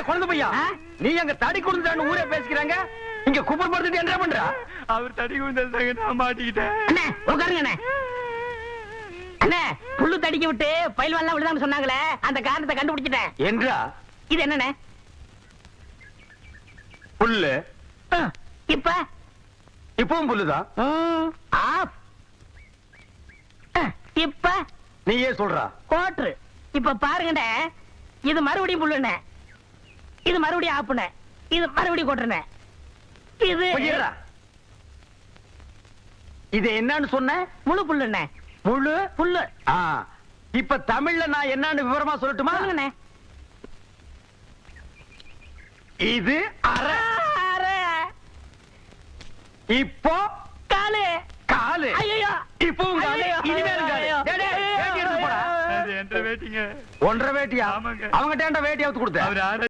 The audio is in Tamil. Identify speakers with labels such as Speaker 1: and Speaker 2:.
Speaker 1: குழந்தை பையா, நீ அங்க தடி குடுந்தான்னு ஊரே பேசிக்கிறாங்க, இங்க குப்பர் படுத்துட்டு என்ன பண்றா?
Speaker 2: அவர் தடி குடுந்தாங்க, நான் மாட்டிக்கிட்டேன்.
Speaker 3: அண்ணே உட்காருங்க அண்ணே. அண்ணே புல்லு தடிக்க விட்டு பயில்வான்லாம் விழுதான்னு சொன்னாங்களே, அந்த காரணத்தை கண்டுபிடிச்சிட்டேன்.
Speaker 1: என்றா
Speaker 3: இது என்னண்ணே?
Speaker 1: புல்லு.
Speaker 3: இப்ப
Speaker 1: இப்பவும் புல்லுதான்.
Speaker 3: ஆஃப். இப்ப
Speaker 1: நீயே சொல்றா.
Speaker 3: கோட்ரு. இப்ப பாருங்கண்ணே, இது மறுபடியும் புல்லுண்ணே, இது மறுபடியும் ஆப்புண்ணே, இது மறுபடியும் கோட்டுண்ணே. இது
Speaker 1: பொய்யரா. இது என்னன்னு சொன்ன?
Speaker 3: முழு புல்லுண்ணே.
Speaker 1: முழு
Speaker 3: புல்லு.
Speaker 1: இப்ப தமிழ்ல நான் என்னன்னு விவரமா சொல்லட்டுமா?
Speaker 3: சொல்லுங்கண்ணே.
Speaker 1: இது அரை.
Speaker 3: அரை.
Speaker 1: இப்போ
Speaker 3: காலு.
Speaker 1: காலு.
Speaker 3: ஐயோ.
Speaker 1: இப்பவும் காலு.
Speaker 3: ஐயையோ.
Speaker 1: இனிமேலும் காலு. டேய், டேய், வேட்டி எடுத்து போடா.
Speaker 2: அது என்ற வேட்டிங்க.
Speaker 1: 1.5 வேட்டியா?
Speaker 2: ஆமாங்க.
Speaker 1: அவங்கிட்ட வேட்டி அவுத்து கொடுத்த.
Speaker 2: அவர்